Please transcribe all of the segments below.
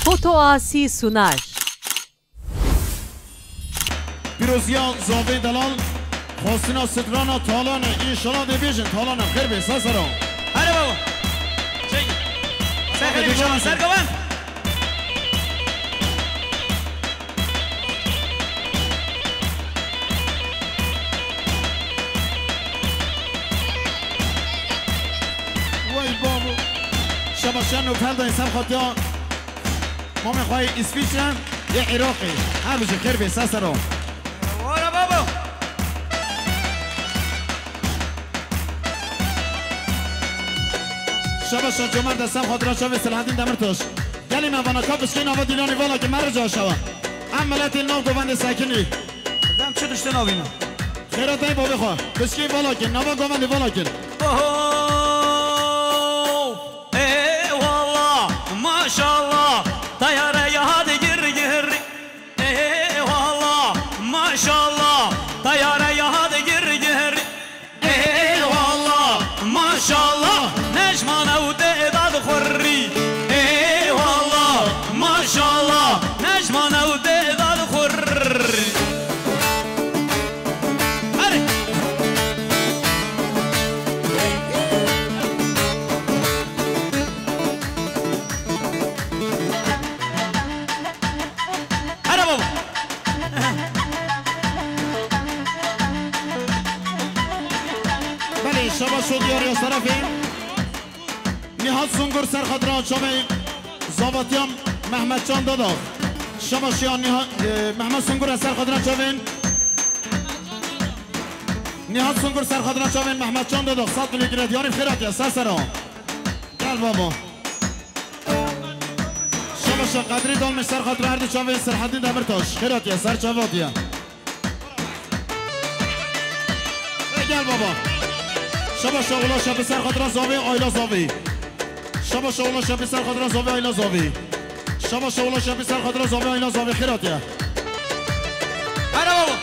Foto Asi sunar. پیروزیان زاوی دلال خواستینا سترانا تالانه اینشالا دی بیشن تالانه خیر بی ساسران هره بابا چگی سر بیشان سر گوان وای بابا شباشن و پل دایی سر خاطیان ما میخوایی اسفیشن یه عراقی هر بشه خیر بی ساسران وارا بابا شباشن جمعه دستم خاطران شوی سلحدین دمرتوش گلی من واناکا بسکین آوا دیلانی والا که مر جا شوا عملت ناو گوند ساکنی دم چه دشته ناوینا خیرات ای بابی خواه بسکین والا که نوا گوند والا که ای والله ماشاءالله طيارة يا هادي جري جري ای والله ماشاءالله طيارة يا هادي جري جري ای والله ماشاءالله نجمانه وتقدر خري ای والله ماشاءالله نجمانه وتقدر خري شبا شد یاری از طرفی نهاد سنگر سر خدران شبه زابطیام محمد جان دادا شبا شیان محمد سنگر از سر خدران شبه نهاد سنگر سر خدران شبه محمد جان دادا 100 ملی گرد یاری خیرات یا سر سران گل بابا شبا شد قدری دالمش سر خدران هردی شبه سرحدین دمرتاش خیرات یا سر چوات یا گل بابا شبا شغلا شب سر خاطر زاوی آیلا زاوی شبا شغلا شب سر خاطر زاوی آیلا زاوی شبا شغلا شب سر خاطر زاوی آیلا زاوی خیراتیا هره بابا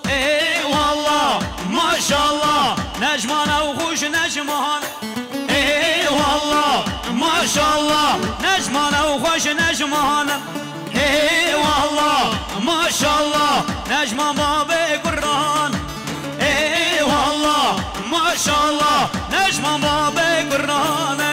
ای والله ماشاءالله نجمانه و خوش نجمان ای والله ماشاءالله نجمانه و خوش نجمانه ای والله ماشاءالله نجمان باب قرآن ای والله ماشاءالله نجمان باب قرآن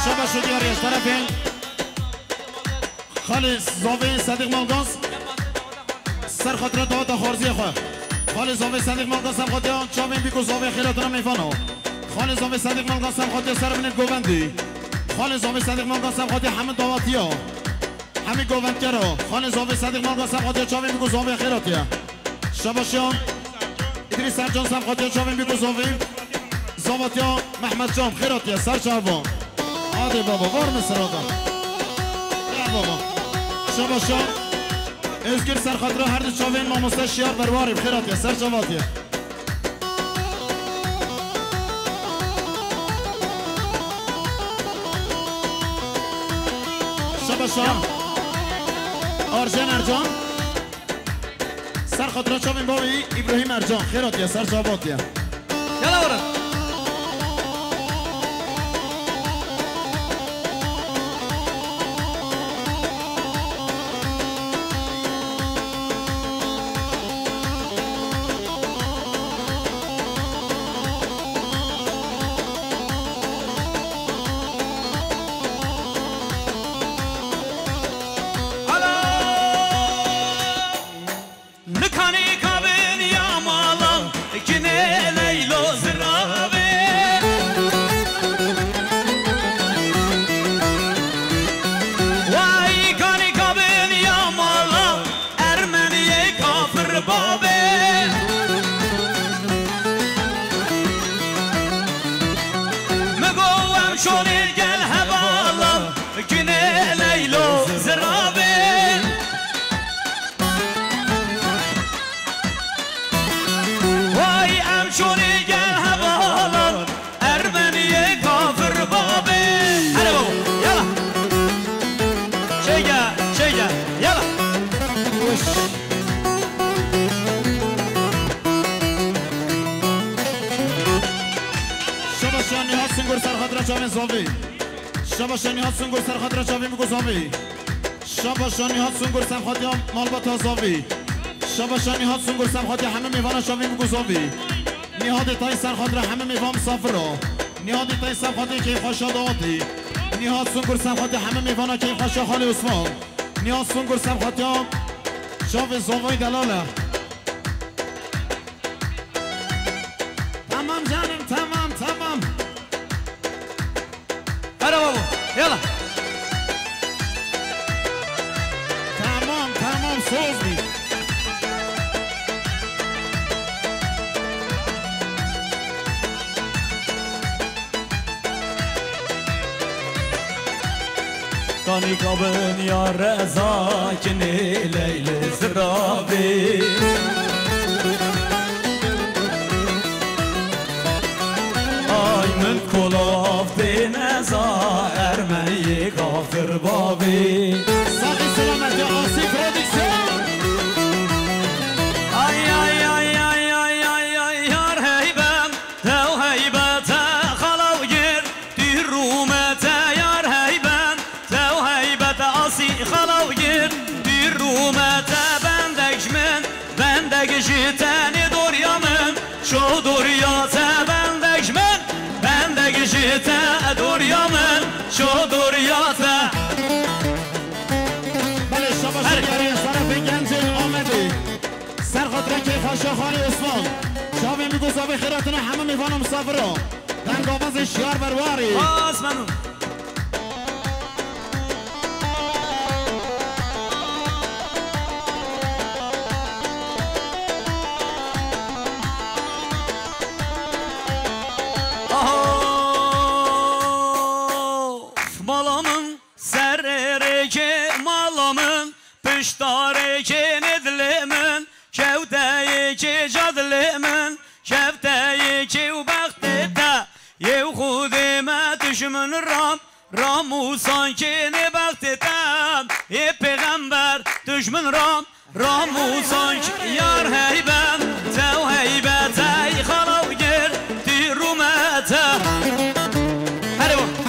شبا شد یاری از طرفی خالص زاوی صدیق مالگاز سر خاطر داوت خارزی خواه خالص زاوی صدیق مالگاز سر خاطر چاوین بیکو زاوی خیراتنا میفانو خالص زاوی صدیق مالگاز سر خاطر سر بینید گووندی خالص زاوی صدیق مالگاز سر خاطر همه داواتی ها همه گووندگرا خالص زاوی صدیق مالگاز سر خاطر چاوین بیکو زاوی خیراتی ها شبا شام ادریس سرجان سر خاطر چاوین بیکو زاوی زاواتی ها محمد جان خیراتی ها سر چاوان آده بابا وار مسرادا یا بابا شبا شام ازگر سر خاطر هر دو چاوین ما مستشیار برواری بخیراتی سر چواتی شبا شام آرژن ارجان سر خاطر چاوین بابی ابراهیم ارجان خیراتی سر چواتی یلا برد نکانی کابین یا مالا کنه لیلو زرا وش شباشانی ها سنگور سرخاطر چاوین زاوی شباشانی ها سنگور سرخاطر چاوین بگو زاوی شباشانی ها سنگور سرخاطر مالبات ها زاوی شباشانی ها سنگور سرخاطر همه میوان چاوین بگو زاوی نهاد تای سرخاطر همه میوان مسافر را نهاد تای سرخاطر که خوشا داوتی نهاد سنگور سرخاطر همه میوان که خوشا خالی عثمان نهاد سنگور سرخاطر چاوین زاوی دلاله تمام جانم تمام هلا بابا يلا تمام سوزی كاني قبن يا رزاكني ليل زرابي ay من کلاف به نظر من یک کافر بابی ساقی سلامتی آسی پرودیکسیون ay yar heybem tev heybete khalav gir dir rumete yar heybem tev heybete asi khalav gir dir rumete bendekmen bendekjiteni doryamen şu doryate bendekmen bendekjite doryamen şu doryate بله شما شکری طرف گنج آمدی سرخاطر که خاشا خانی عثمان شاوی میگو زاوی خیراتنا همه میوانم مسافر را دنگاوز شیار برواری ممنون Malamın serreki malamın pıştareki nedlimin kevdeyeki cadlimin kevdeyeki ubaktete yev khudime düşmün ramu sanki ne baktetem ye peygamber düşmün ramu sanki yar heybem tev heybete khalav gir dirumete hadi bu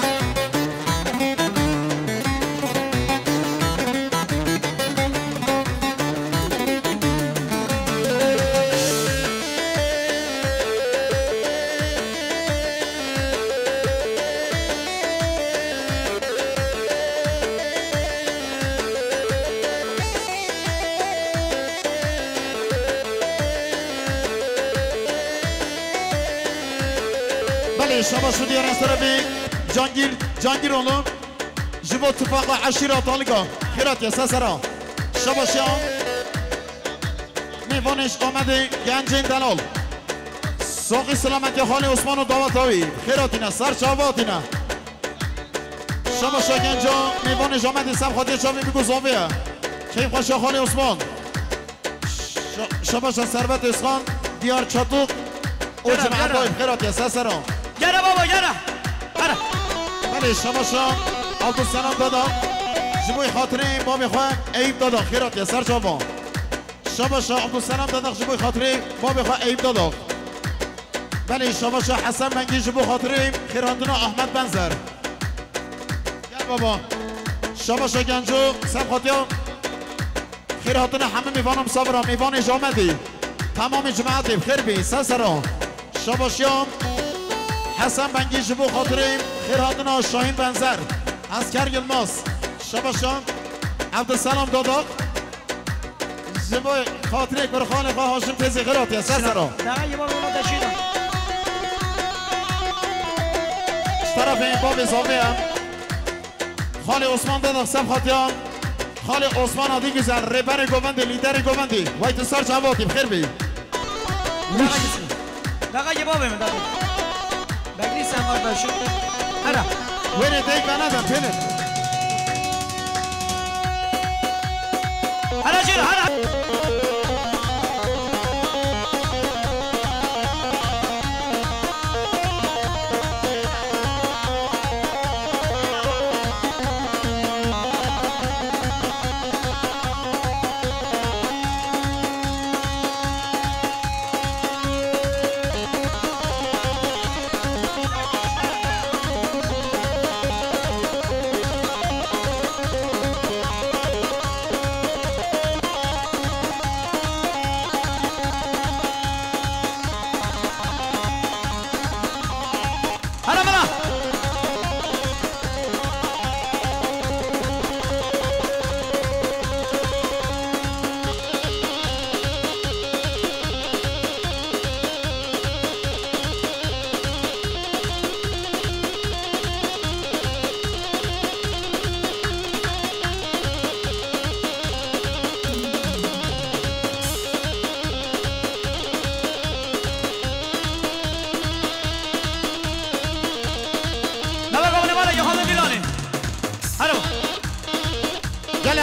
بله شما شدی از طرف جانگیر اولو جبو تفاق عشیرات آلگا خیرات یا سسرا شما شام میوانش آمده گنجین دلال ساقی سلامتی خالی عثمان و دعوتاوی خیراتینا سر چاواتینا شما شا گنجا میوانش آمده سب خاطر چاوی بگو زاویه خیلی خوش خالی عثمان شما شا ثروت اسخان دیار چطوق او جمعه خیرات یا سسرا گره بابا گره هره بله شما شام عبدالسلام دادا جبوی خاطره بابی خواه عیب دادا خیرات یا سر چاوا شما شام عبدالسلام دادا جبوی خاطره بابی خواه عیب دادا بله شما شام حسن منگی جبوی خاطره خیراتنا احمد بنزر گل بابا شما شام گنجو سب خاطر خیراتنا همه میوانم صبرا میوانش آمدی تمام جماعتی بخیر بی سسرا شما شام حسن بنگی جبو خاطریم خیراتنا شاهین بنزر از کرگلماس شباشان عبدالسلام داداق جبو خاطره کرخان خواه هاشم تیزی خیراتی از سرسرا دقیقه یه بار اونا دشیدم طرف این باب اضافه هم خالی عثمان داداق سب خاطیان خالی عثمان آدی گزر ریبر گووندی لیدر گووندی وایت سر جواتی بخیر بی دقیقه یه بابه من دقیقه بگلی سمار باشو هره ویره دیگ بندم پینر هره جیر هره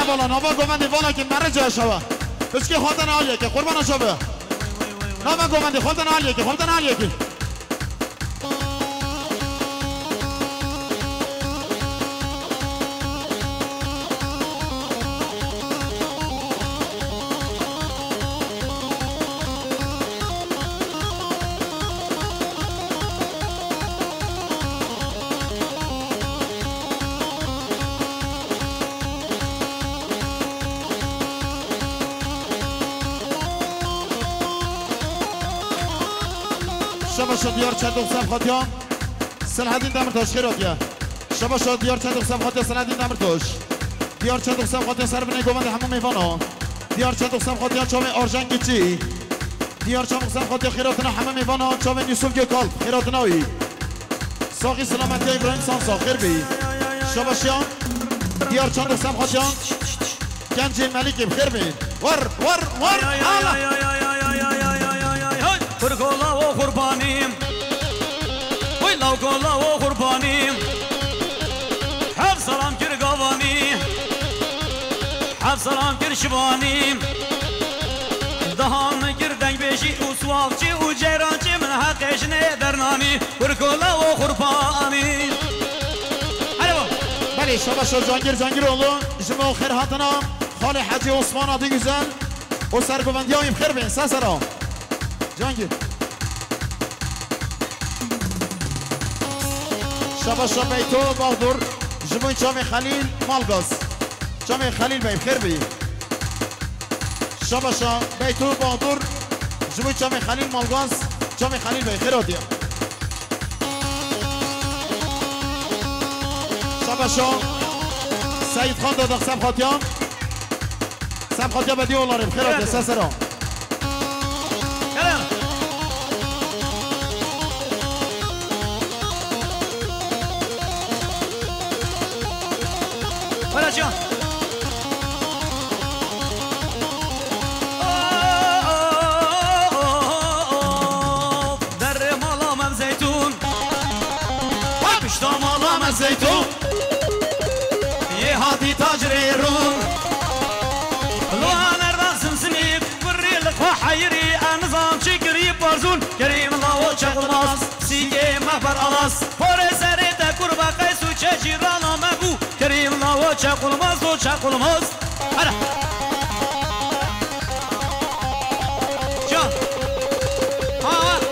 بالا نابا گومندی والا که مره جای شوا بس که خودن آلیه که قربان شبه نابا گومندی خودن آلیه که خودن آلیه که شبا شد دیار چند دوستم خاطیان سلحدین دمرتاش خیرات یا شبا شد دیار چند دوستم خاطیان سلحدین دمرتاش دیار چند دوستم خاطیان سر بینه گومند همون میوانو دیار چند دوستم خاطیان چاوه آرژنگی چی دیار چند دوستم خاطیان خیراتنا همه میوانو چاوه یوسف گکال خیراتنایی ساقی سلامتی ابراهیم سانسا خیر بی شبا شیان دیار چند دوستم خاطیان گنجی ملیکی خیر بی ور Kurgola o kurbanım Oy lavgola o kurbanım Hep salam gir gavani Hep salam gir şivanim Dahanı gir denk beşi usvalçı u ceyrancı min haqqeşine dernami Kurgola o kurbanım Hadi bu بله شبا جانگیر اولو جمع خیر هاتنا خاله حجی عثمان آدی güzel o سرگوندی هایم خیر بین سسرا جانگیر شبا بیتو بغدور جمعی جامع خلیل مالگاز جامع خلیل بیم خیر بیم شبا بیتو بغدور جمعی جامع خلیل مالگاز جامع خلیل بیم خیر آدیم شبا سعید خان داداغ سم خاطیان بدی اولاریم خیر آدیم سسرا Can. Derre malamam zeytun Piştam malamam zeytun Ye hadi tacrirun Loha nereden simsinip Gırrilik ve hayri Nizam çekirip barzun Kerim lavo çakılmaz Sige mehber alas Fore seride kurba kaysu çecirana mebu Kerim lavo çakılmaz o çakılmaz Hadi Can Ha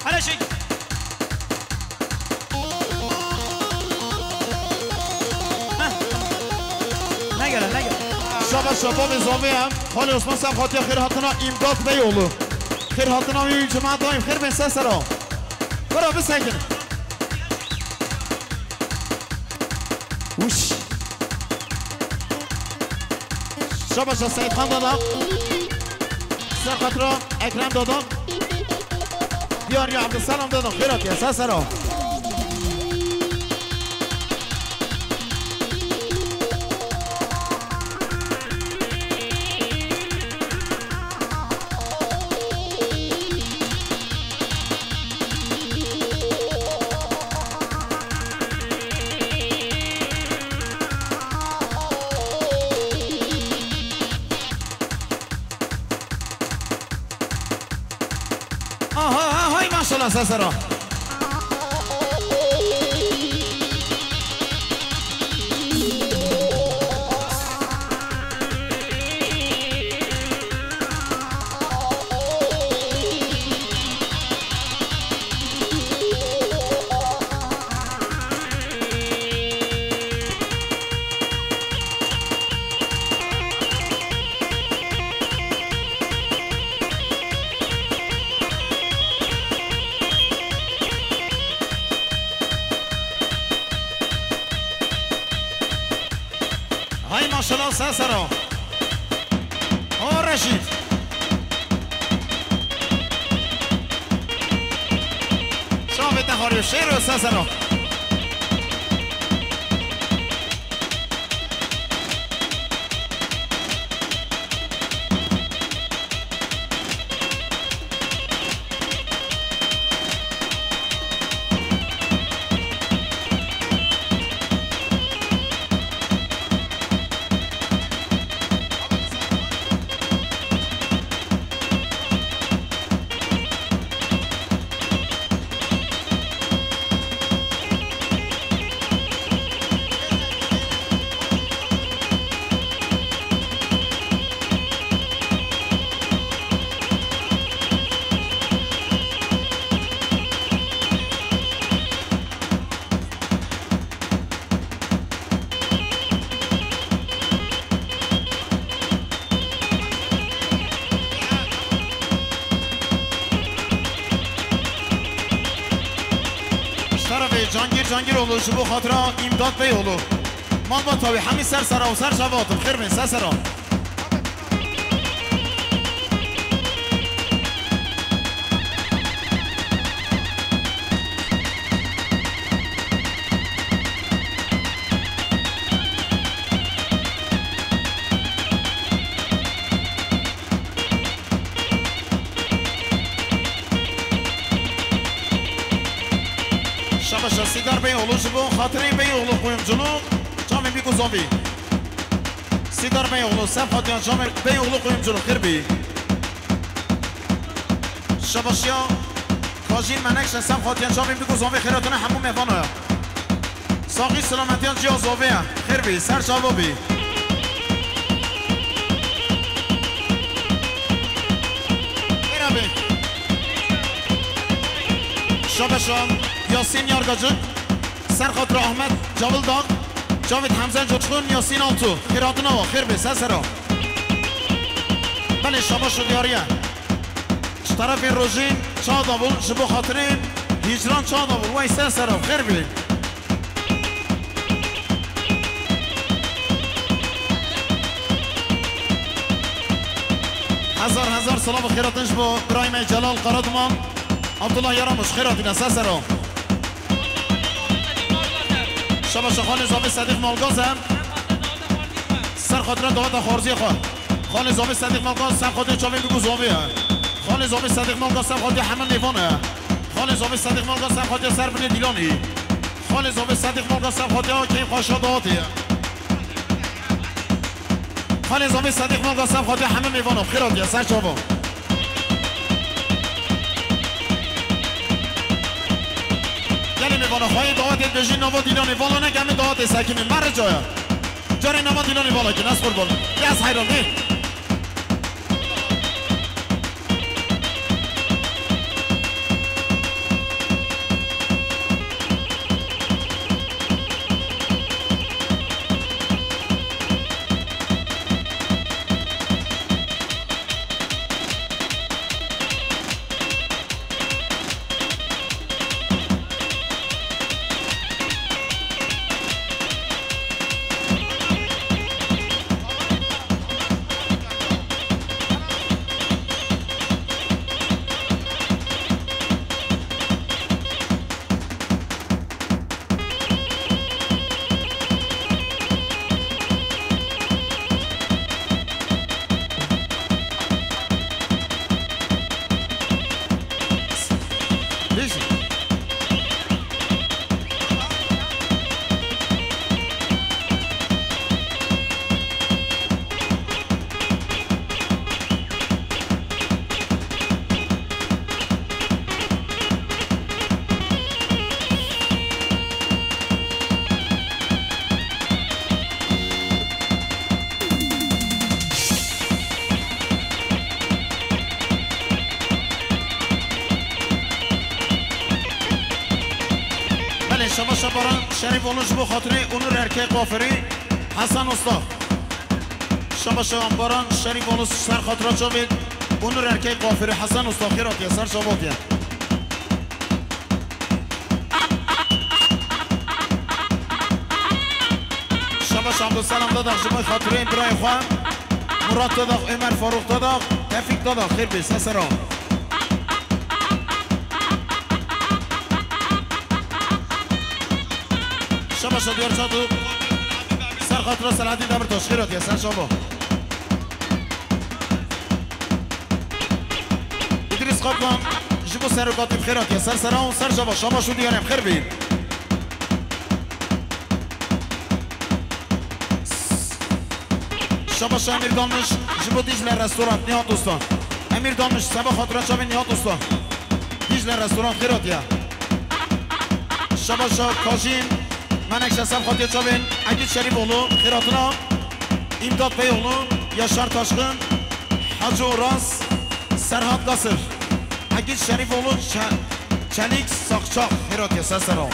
هلا شيء نگره شبا نظامی هم خالی عثمان سم خاطی خیر هاتنا امداد بیولو خیر هاتنا می جماعت دایم خیر بین سسرا برا بسکن وش شبا سعید خان دادا سر خاطرا اکرم دادا دیار یا عبدالسلام دادم خیرات یا سسرا های ماشاءالله سسرا ساسرا او رشید شابت نخاری شیر و ساسرا جانگیر اولو شبو خاطرها امداد بی اولو مال با تاوی همین سر سرا و سر شباتم خیر بین سر سرا سیدار بی اولو شبو خاطری بی اولو قویم جلو جامعه بی گذاوی سیدار بی اولو سب خاطیان جامعه بی اولو قویم جلو خیر بی شباشیا کاجین منکش سب خاطیان جامعه بی گذاوی خیراتونه همون مهوانه ساقی سلامتیان جی آزاوی خیر بی سر شبا بی خیر بی شباشان یاسین یارگاجک سر خاطر احمد جاول داغ جاوید حمزه جوچخون یاسین آلتو خیراتون آوا خیر به سر بله شما شد یاریه طرف روژین چا داول شبو خاطرین هیجران چا داول وای سر خیر بی هزار سلام و خیراتنش با برایم جلال قرادمان عبدالله یارامش خیراتین سر شما خان زاوی صدیق مالگاز هم سر خاطر دعوت خارزی خواه خان زاوی صدیق مالگاز سر خاطر چاوی بگو زاوی خان زاوی صدیق مالگاز سر خاطر حمل نیوانه خان زاوی صدیق مالگاز سر خاطر سر بنی دیلانی خان زاوی صدیق مالگاز سر خاطر کیم خواشا دعاتی خان زاوی صدیق مالگاز سر خاطر حمل نیوانه خیراتی سر چاوا میوانه خواهی دعوت بجین نوا دیلانی والا نگمی دعوت سکیمی مره جایا جاری نوا دیلانی والا که نصفر بال یز حیران دی شما شباران شریف اونوش بو خاطری اونور ارکه قافری حسن استاد شما شباران شریف اونوش سر خاطرات شوید اونور ارکه قافری حسن استاد خیراتی سر شباتی شما شباش عبدالسلام داداخ جبای خاطره این برای خواه مراد داداخ عمر فاروق داداخ تفیق داداخ خیر بی سسران شباش دیار چادو سر خاطره سلحدی دبر تاش خیرات یا سر شبا ادریس خواب کن جبو سر کاتب خیرات یا سر سران سر شبا شباشو دیارم خیر بی شباش امیر دانش جبو دیجل رستوران نیاد دوستان امیر دانش سبا خاطره چاوی نیاد دوستان دیجل رستوران خیرات یا شباش کاجین منک شسم خاطر چاوین عگید شریف اولو خیراتنا امداد پی اولو یاشار تاشقن حجو راس سرحاد قصر عگید شریف اولو چلیک ساقچاق خیرات یا سسران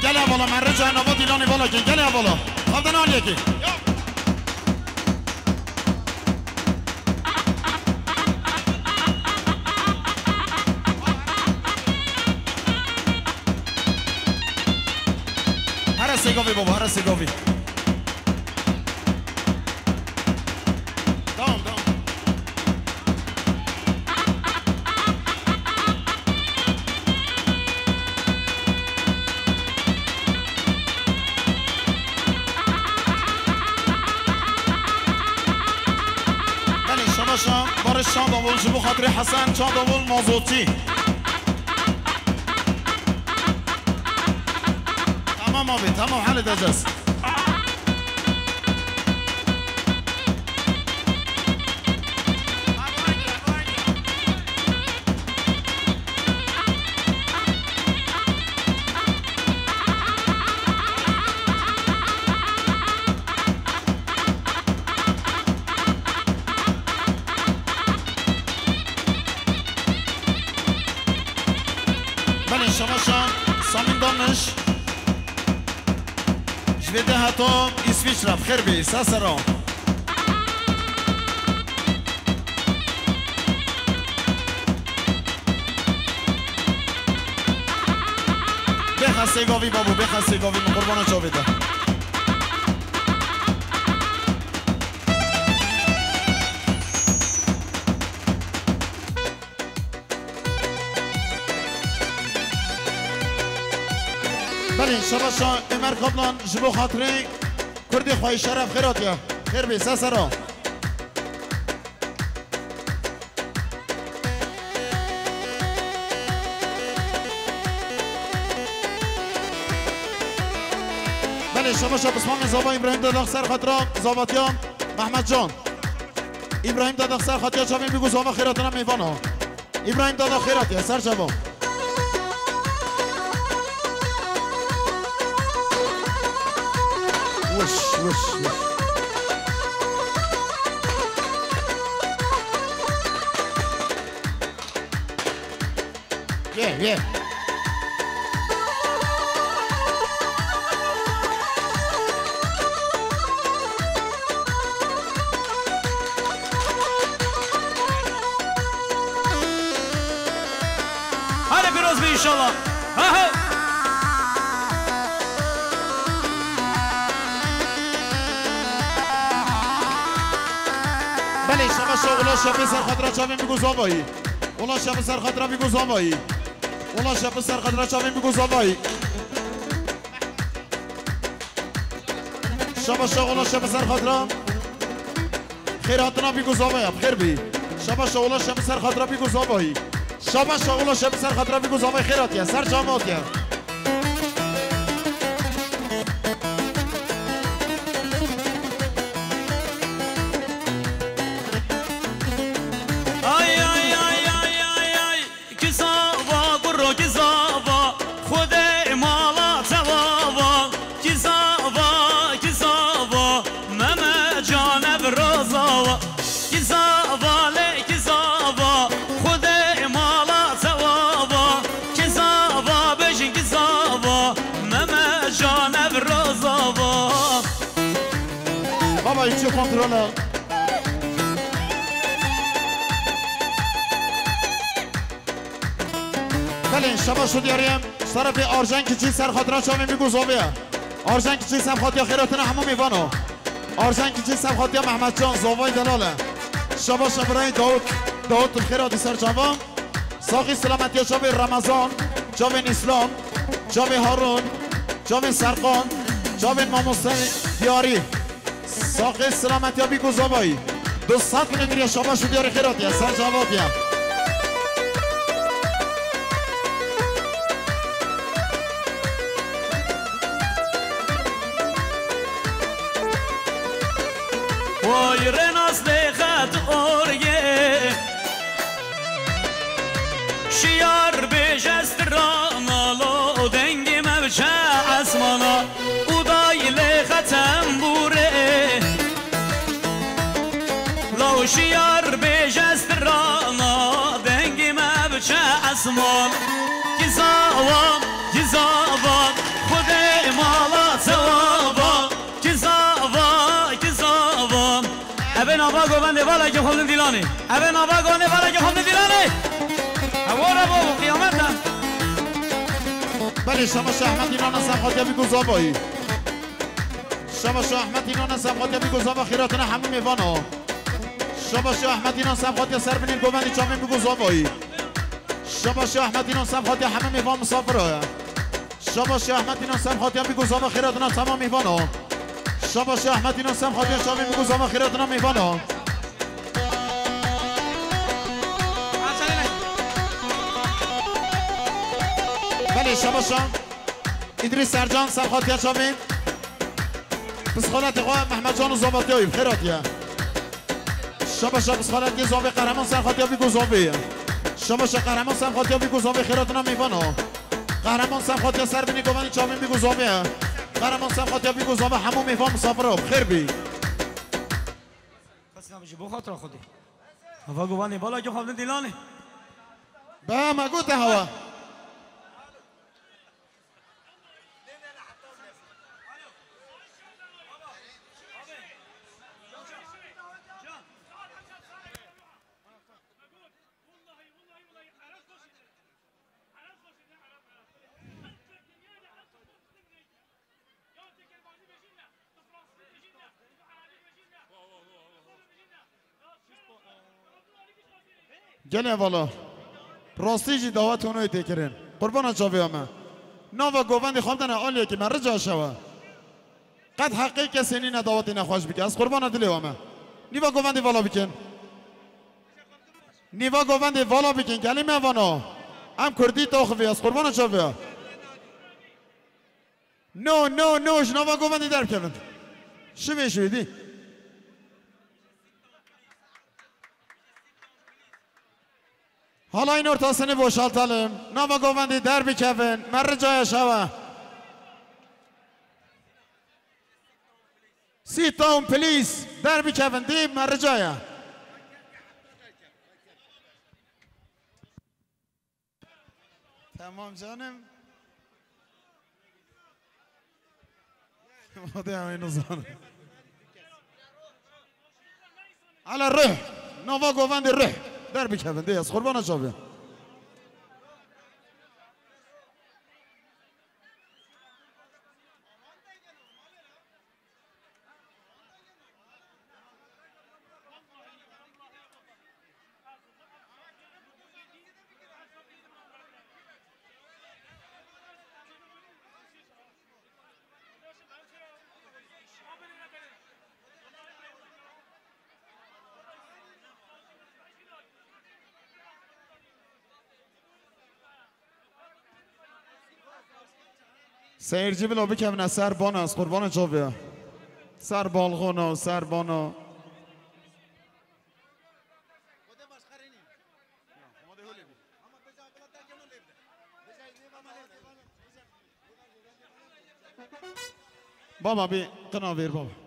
گل اولا من رجا نوا دیلانی بالا که گل اولا خواهدن آن یکی هر سیگاوی بابا هر سیگاوی بارش چند آول جبو خاطر حسن چند آول مازوتی تمام آبی تمام حل دجاز جویده حتی اسویچ رفت خیر بی سسران بخسته گاوی بابو بخسته گاوی مقربانه جاویده بله شباشا امر قبلان جبو خاطره کردی خواهی شرف خیرات یا خیر بی سسرا بله شباشا بسمان زابا ابراهیم داداخ سر خاطره زاباتیان محمد جان ابراهیم داداخ سر خاطره چاوین بگو زابا خیراتنا میوان ها ابراهیم داداخ خیرات یا سر شبا وش وش وش yeah. Hadi biraz bir inşallah. بله شما اولا شب سر خاطره چاوین بگو زابایی اولا شب سر خاطره بگو زابایی اولا شب سر خاطره چاوین بگو زابایی شما اولا شب سر خاطره خیراتنا بگو زابایی خیر بی شما اولا شب سر خاطره بگو زابایی شما اولا شب سر خاطره بگو زابایی خیراتی سر جامعاتی Baba içi kontrolü. Gelin şaba şu diyelim. طرف آرژن کچی سر خاطران شامین بگو زاویه آرژن کچی سم خاطیا خیراتون همون میوانو آرژن کچی سم خاطیا محمد جان زاوای دلاله شباش برای داود الخیراتی سر جوان ساقی سلامتی جاوی رمضان جاوی اسلام جاوی هارون جاوی سرقان جاوی ماموسه دیاری ساقی سلامتی بگو زاوای 200 میلیون شباش دیاری خیراتی سر جوادی وای رناس لخت اورگه شیار بجست رانالو دنگی مبچه اسمانا اودای لختم بوره لو شیار بجست رانا دنگی مبچه اسمان گزاوان گزاوان خود مالا توابان گزاوان ابن آبا گوبنده والا که خودم دیلانه ابن آبا گوبنده والا که خودم دیلانه اوارا بابا قیامت هم بله شما شهمت اینا نسم خاطیا بگو زابایی شما شهمت اینا نسم خاطیا بگو زابا خیراتون همه میوانو شما شهمت اینا نسم خاطیا سر بینید گوبندی چامین بگو زابایی شما شهمت اینا نسم خاطیا همه میوان مسافره شما شهمت اینا نسم خاطیا بگو زابا خیراتون تمام میوانو شما شهمت اینا نسم خاطیا چامین بگو زابا خیراتون میوانو بله شما شام ادریس سرجان سرخاطیا چامین بسخالت قوام محمد جان و زابطی هایی خیراتیه شما شام بسخالت یه زابه قهرمان سرخاطیا بگو زابه شما شام قهرمان سرخاطیا بگو زابه خیراتون میوانو قهرمان سرخاطیا سر بینی گوانی چامین بگو زابه قهرمان سرخاطیا بگو زابه همون میوان مسافره خیر بی بس نمیشه بو خاطر خودی هوا گوانی بالا که خودم دیلانه به مگو ته هوا گله والا راستی جی دعوت اونوی تکرین قربان چاوی همه نو گووندی خواندن آلیه که من رجا شوه قد حقی کسی نی دعوتی نخواش بکن از قربان دلی همه نیوا گووندی والا بکن نیوا گووندی والا بکن گلی میوانو هم کردی تاخوی از قربان چاوی نو جنوا گووندی در کبند شوی دی حالا این ارتاسنی بوشالتالم نوا گووندی در بکوین مر جای شوه سی تاون پلیس در بکوین دی مر جای تمام جانم ماده همینو زانم على الروح نوا گووندی روح در بکوین دی از قربان شاوی سیرجی بلا بکمنه سر بان است قربان چاویه سر بالغونا سر بانا بابا بی قناویر بابا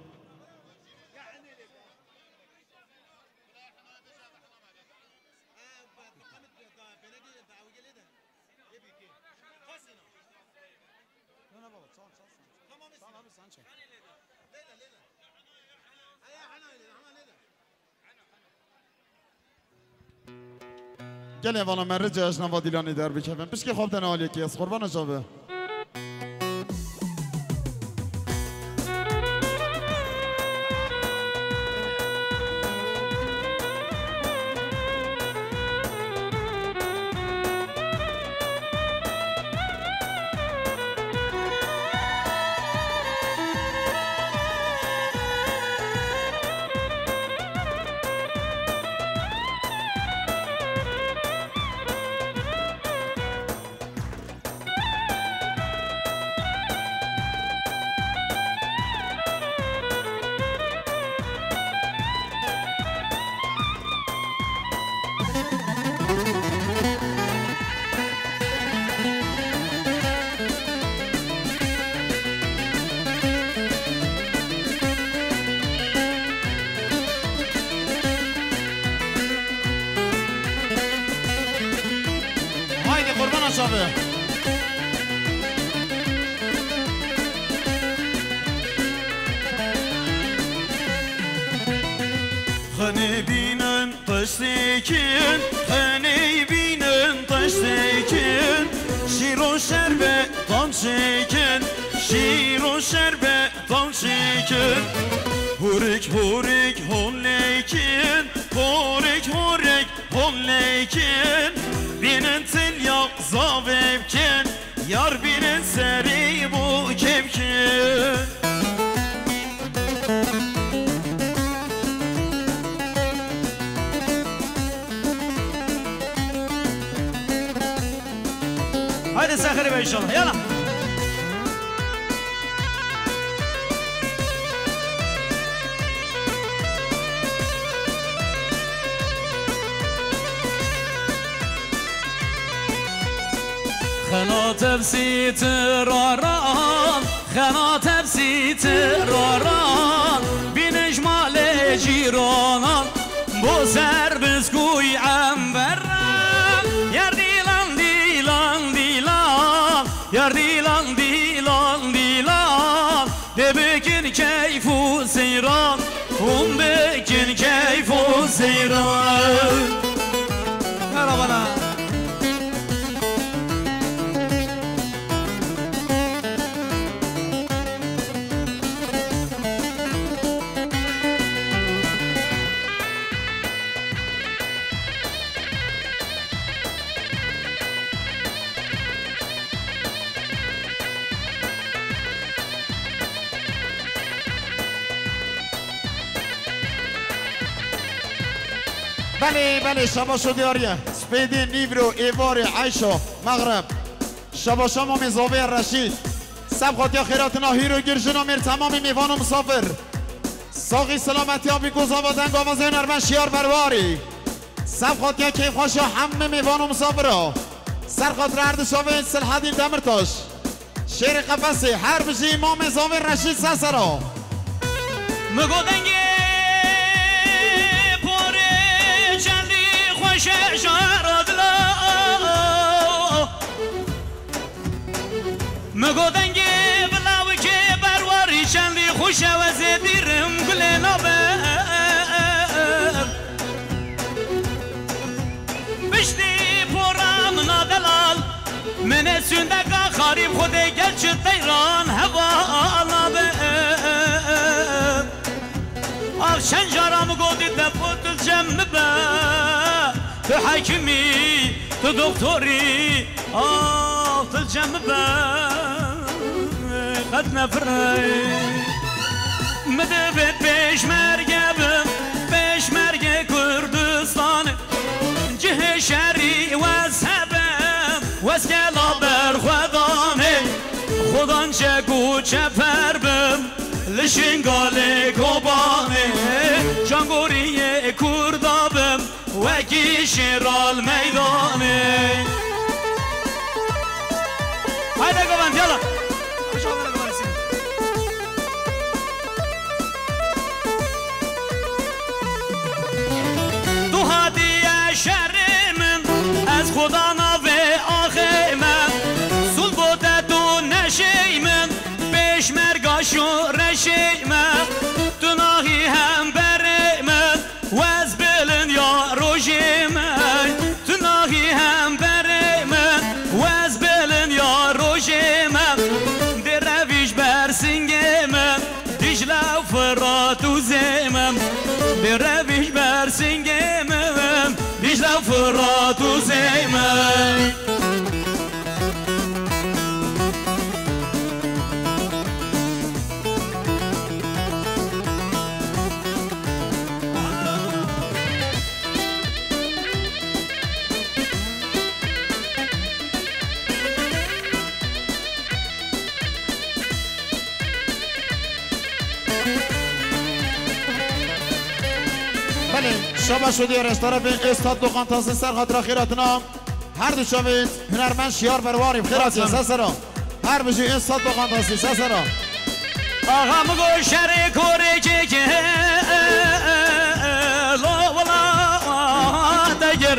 گلی والا من رجاش نوادیلانی در بکفن بشکی خواب تن آلیه کی از قربان شابه خني بينن طشتكين خني بينن طشتكين شيرو شربة طمشكين شيرو شربة طمشكين هورك هورك هوليكين هورك هورك هوليكين بينن تليق زاببكين يار بينن سريبو كبكين هايدي ساخري بقى ان شاء الله يلا خنات بسيت راران خنات بسيت راران بنجمال جيرانان بو سر بسكوي عنبران يردي yar dilan dilan dilan de bekin keyfu seyran bekin keyfu seyran merhaba. بله شباشو دیاریه سپیدی نیورو ایوار عیشو مغرب شباشا ما مزاوی رشید سب خاطیا خیراتنا هیرو گرجنا میر تمامی میوان و مسافر ساقی سلامتی ها بیگوز آبادنگ آوازه نرمن شیار برواری سب خاطیا که خوشا همه میوان و مسافر ها سر خاطر اردشاوه سلحدین دمرتاش شیر قفصی هر بجی ما مزاوی رشید سسرا مگو دنگی شارد لا مگو دنگی بلاوی که برواری چندی خوش و زدیرم گل نابر بشتی پورام نادلال من سندگا خاریم خوده گل چه تیران هوا نابر آخشن جارم گودی دفوت جمع با تو حکمی تو دکتری تو جمع با قد نفری مدبت پیشمرگ کردستان جه شری و سبم و اسکلا بر خودانه خودان چه گو چه فربم لشنگال گوبانه جانگوری کردابم وکی شیرال میدانه هایده گوبند یالا تو هادیه شر من از خدا نوه آخه من سول بوده تو نشه من پیشمرگاشو رشه من تو ناهی هم بره من و از بلن یا روژه من تو ناهی زیمم برویش برسنگمم بیشتر فرات و زیمم شما شدی رستوران استاد دکان تازه سر خاطر خیراتنا هر دو شوید هنرمند شیار برواریم خیراتی سسرا هر بجی استاد دکان تازه سسرا آقام گو شر کوری که لا ولا دگر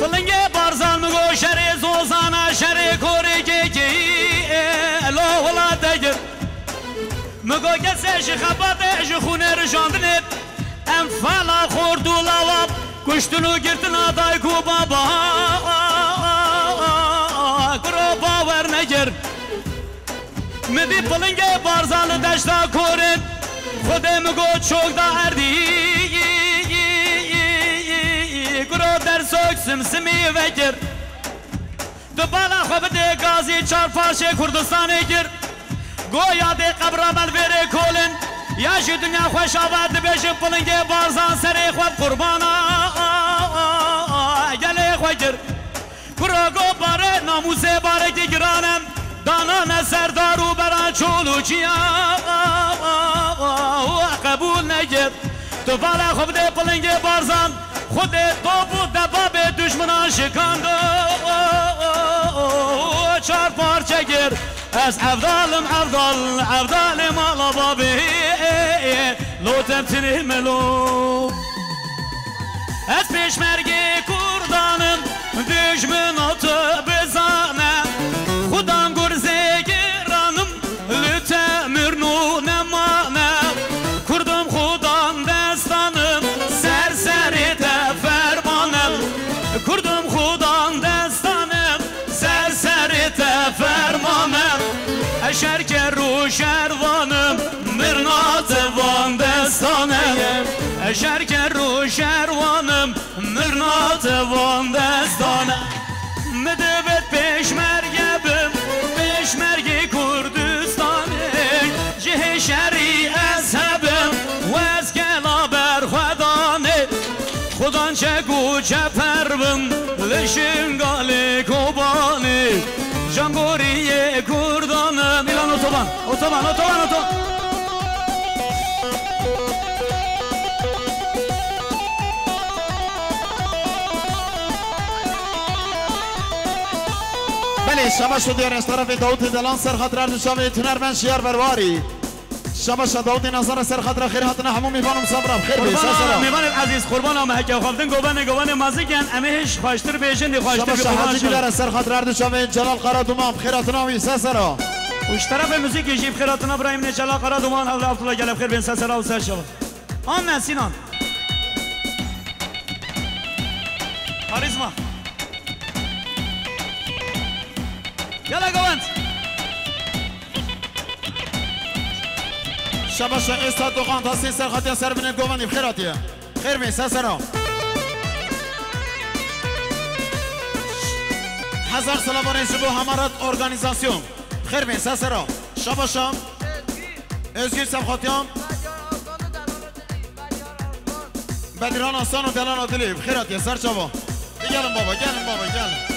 فلنگ بارزان مگو شر زوزانا شر کوری که لا ولا دگر مگو کسش خباتش خونه رشاندنت ام فلا خوردو لواب کشتنو گرتن آدای کو بابا کرو باور نگر مدی پلنگ بارزان دشتا کورن خودم گو چوک دا اردی کرو در سوک سمسمی وگر تو بالا خوب ده گازی چار پارچه کردستان گر گویا ده قبرامل ویره کولن یا شو دنیا خوش آباد بیش پلنگ بارزان سر خواب قربانا گله خوگر کرو گو باره ناموسه باره که گرانم دانا سردارو برا چولو چیا قبول نگیر تو بالا خوب ده پلنگ بارزان خود تو بود دباب دشمنان شکاند چار پارچه گیر از عبدالم عبدال مالا بابی لو تبتنی ملو از پیشمرگی کردانم دشمناتو بزانم خودم گرزه گرانم لتمر نو نمانم کردم خودم دستانم سرسری تفرمانم کردم خودم دستانم سرسری تفرمانم شرک رو شروانم مرنات وان دستانم شرک رو شروانم مرنات وان دستانم مدبت پیشمرگبم پیشمرگی کردستانه جه شری اصحبم و از کلا بر خدانه خودان چگو چه پربم لشنگال کوبانه جانگوری کردانم میلان اتوبان بله شما شدی از طرف داوود دلان سر خاطر ارد شما هنرمند شیار برواری شما داوود نظر سر خاطر خیر هاتنا همون میبانم صبرم خیر بی سسرا میبانم عزیز قربان آمه که خوافتن گوان مازیگن امهش خواشتر بیشن خواشتر شما حاجی گلر سر خاطر ارد شما جلال قرادومان خیر هاتنا وی سسرا وش طرف موزیک جیب خیر هاتنا ابراهیم جلال قرادومان حول عبدالله گلب خیر بین سسرا و سر شما آن سینان کاریزما یلا گوند شباش استاد دکان تا سر خاطر سر بین گوندیم خیراتیه خیر می سسرا هزار سلام برای شبو همارات ارگانیزاسیون خیر می سسرا شباشم ازگیر سبخاتیان بدیران آسان و دلان و دلیب خیراتیه سر شبا گلم بابا گلم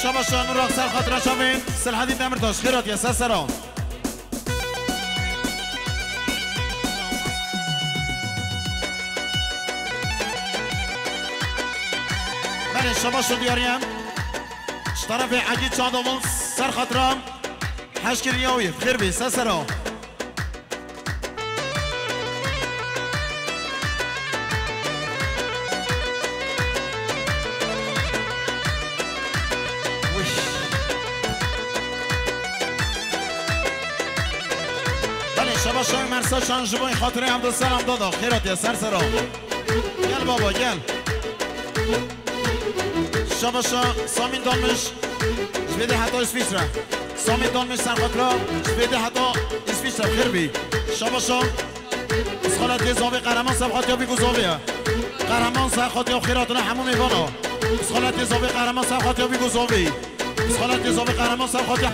شباشان نوراق سر خاطر شامین سلحدی دمرتاش خیرات یا سسرا بله شباشان دیاریم طرف عجید چاندامون سر خاطرم حشکر یاوی خیر بی سسرا شباشان مرسا شان جبوی خاطره هم دو سلام دادا خیرات یا سر سرا گل بابا گل شاباشا سامین دانمش شویده حتی اسویسرا سامین دانمش سرخاطرا شویده حتی اسویسرا خیر بی شاباشا اسخالت زاوی قهرمان سرخاطیا بی گزاویه قهرمان سرخاطیا خیراتنا همون میوانا اسخالت زاوی قهرمان سرخاطیا بی گزاوی اسخالت زاوی قهرمان سرخاطیا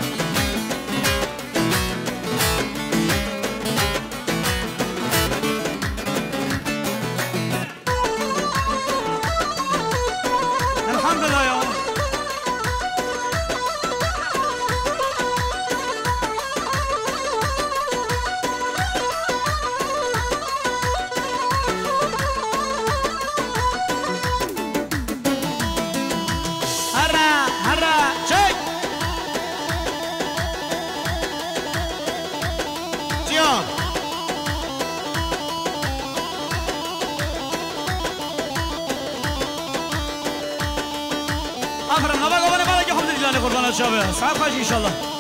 آخرم نبا گونه بالا که خود دیلانه قربان شابه صاحب خوش انشالله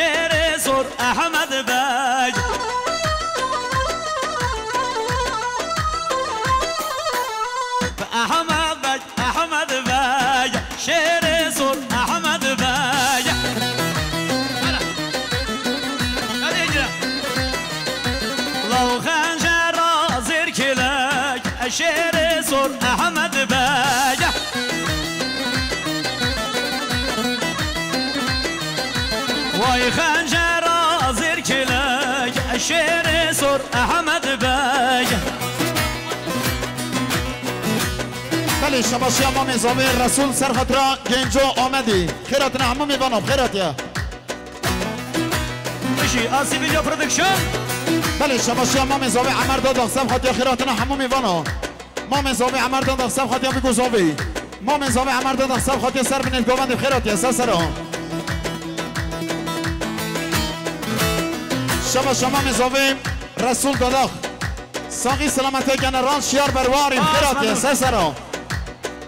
شعر زور احمد بای احمد بای شعر زور احمد بای لو خنجر زیر کلک شعر زور احمد بای وای خنجر زیر کلک شعر زور احمد بای بله شباشی امام زاوی رسول سرخطرا گنجو آمدی خیرات نحمو میبانم خیرات یا بشی آسی ویدیو پرودکشن بله شباشی امام زاوی عمر داد سب خاطر خیرات نحمو میبانم امام زاوی عمر داد سب خاطر بگو زاوی امام زاوی عمر داد سب خاطر سر بنید گوند خیرات یا سر شباش امام زاوی رسول داداخ ساقی سلامتی جنرال شیار برواریم خیرات یا سر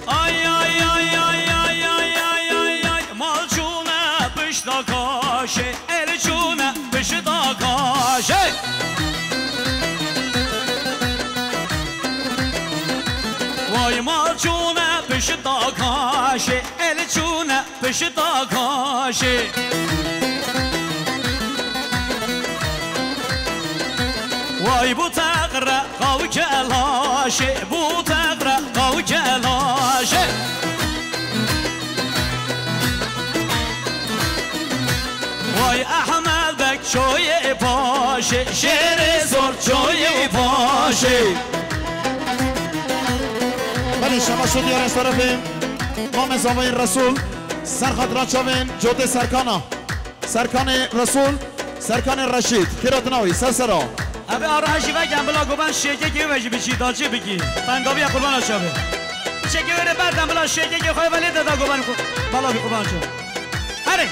ay ay ay ay ay ay ay ay ay malçuna pışta kaşı elçuna pışta kaşı vay malçuna pışta kaşı elçuna pışta kaşı vay bu taqra qavkalaşı bu taqra qavkalaşı vay Ahmed bek çoye paşı şere zor çoye paşı بله شما شدی از طرف امام زاوی رسول سرخط چاوین جوده سرکان رسول سرکان رشید خیرات نوی سرسرا ابی آراهشی وگم بلا گوبن شیگه گیو بجی بچی دالچه بگی تنگابی قربان آشابه شیگه وره بردم بلا شیگه گیو خواه ولی دادا گوبن بلا بی قربان آشابه هره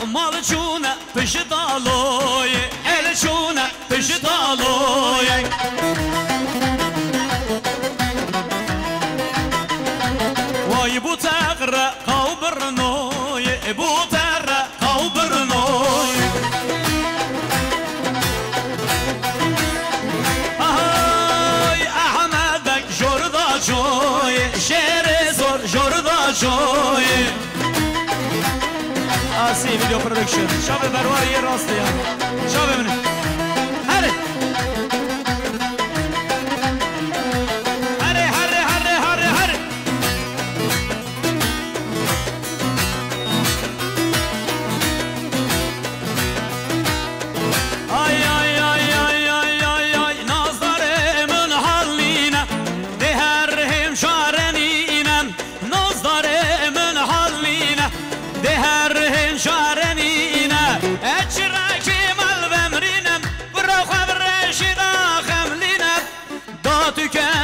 مال چونه پش دالوی ال چونه پش دالوی وای بو تقرا قوبرنوی بو تقرا قوبرنوی آهای احمد بک جوردا جوی شعر زور جوردا جوی آسی ویدیو پرودکشن شب بروار یه راسته یا شب ببینید هره هره هره هره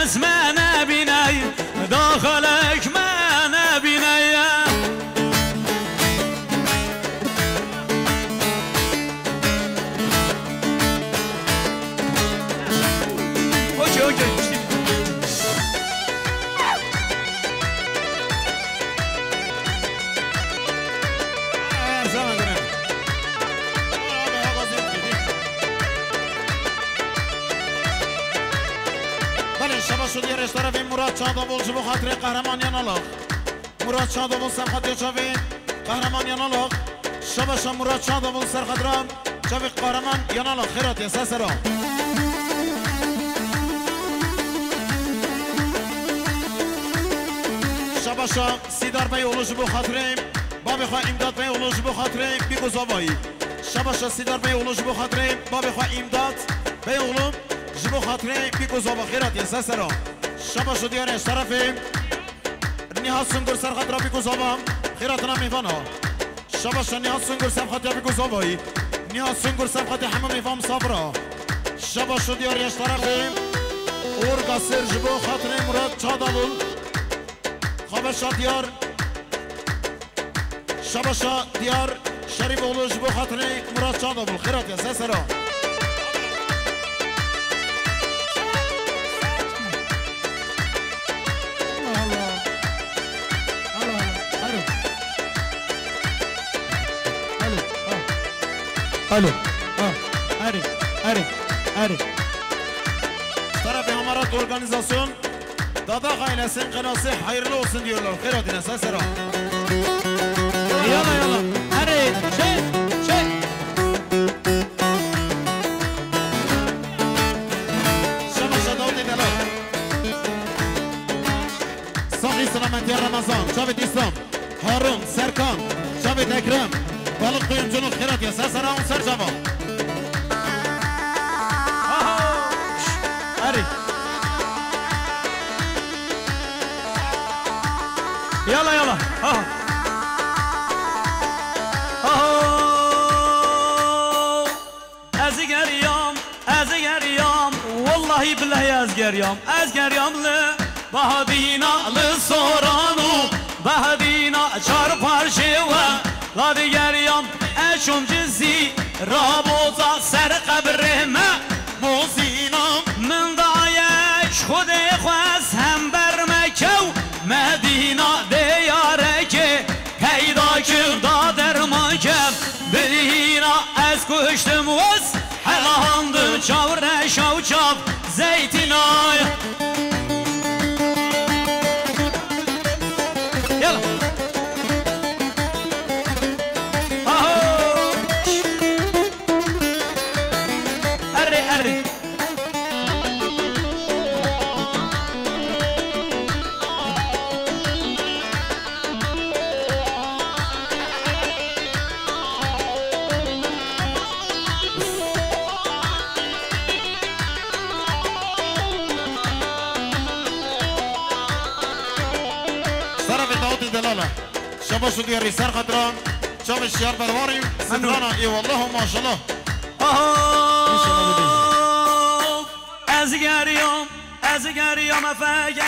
کس من نبینی داخلک من نبینی اوکی شدی رشترفی مراد چادابول جبو خاطر قهرمانیان الله مراد چادابول سرخط چاوی قهرمانیان الله شباشا مراد چادابول سرخطران چاوی قهرمان یان الله خیرات یا سسرا شباشا سیدار بی اولو جبو خاطریم بابی خواه امداد بی اولو جبو خاطریم بیگو زاوایی شباشا سیدار بی اولو جبو خاطریم بابی خواه امداد بی اولو جبو خاطره بیگو زابا خیرات یا سسرا شباشو دیارش طرفی نیاز سنگر سر خاطره بیگو زابا خیراتنا میفانا شباشو نیاز سنگر سر خاطره بیگو زابایی نیاز سنگر سر خاطره همه میفام صبرا شباشو دیارش طرفی اورگا سر جبو خاطره مراد چادالول خوابشا دیار شباشا دیار شریف اولو جبو خاطره مراد چادالول خیرات یا سسرا Alo. Hadi. Tarafı hamarat organizasyon Dada ailesin kınası hayırlı olsun diyorlar. Khairat inasa sera. Yalla. Hadi. Şey. Şabaşa Davut Edeler. Sahih Selamet ya Ramazan. Cavit İslam. Harun, Serkan. Cavit Ekrem. Balık kuyumculuk Khairat ya sera on ser cevap. Hadi. Yalla. Ezgeriyam Vallahi billahi ezgeriyamlı Bahadinalı soranu Bahadina çarpar şeva Ladigeriyam eşum cizi Raboza ser kabrime Bozinam Min dayeş Xude khwas hem bermekev Medina diyareke Peyda kirda dermakev Bilhina ez kuştum vaz Helahandı çavre şavçav Zeytinay Yalla Arre شباشو دياري سر خطران شاب الشيار برواري سنرانا اي والله ما شاء الله ezgeriyam efek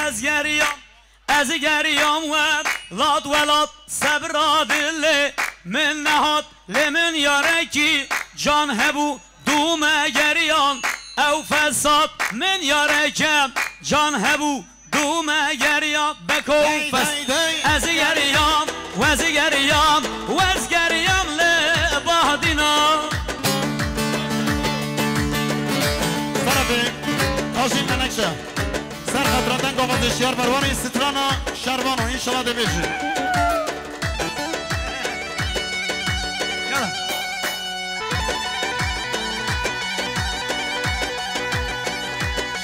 ezgeriyam ve lad sebra dille min nehat lemin yareki can hebu dume geriyan ev fesat min yarekem can hebu dume geriyan beko fes ezgeriyam le bahdina طرفي قاشين منكشة سر خطراتن قوض الشيار برواني سترانا شربانو إن شاء الله دبيجي يلا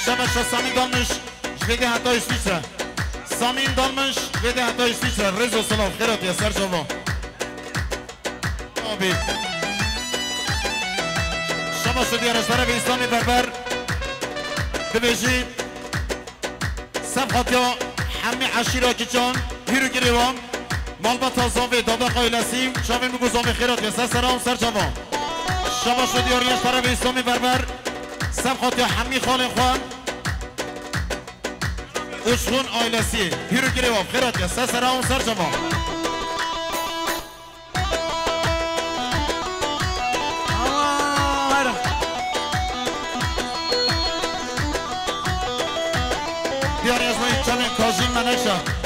شبش سامين دالمش جويده حتى إسفيسرا سامين دالمش جويده حتى إسفيسرا رزو سلاف خيرات يا سر جوا آبي شبش ديارش طرف إسلامي بربر دبيجي سبخاتيا همي عشيرا كيچان هيرو گريوان مالباتا زاوي دادا قايلسيم شاوي مگو زاوي خيرات يا سر سلام سر جوا شبش ديارش طرف إسلامي بربر سبخاتيا همي خالي خوان Uçkun ailesi. Yürü girevap. Khairat ya. Sesera on sar cevap. Diyar yazmayı çalın. Kazim Menekşah.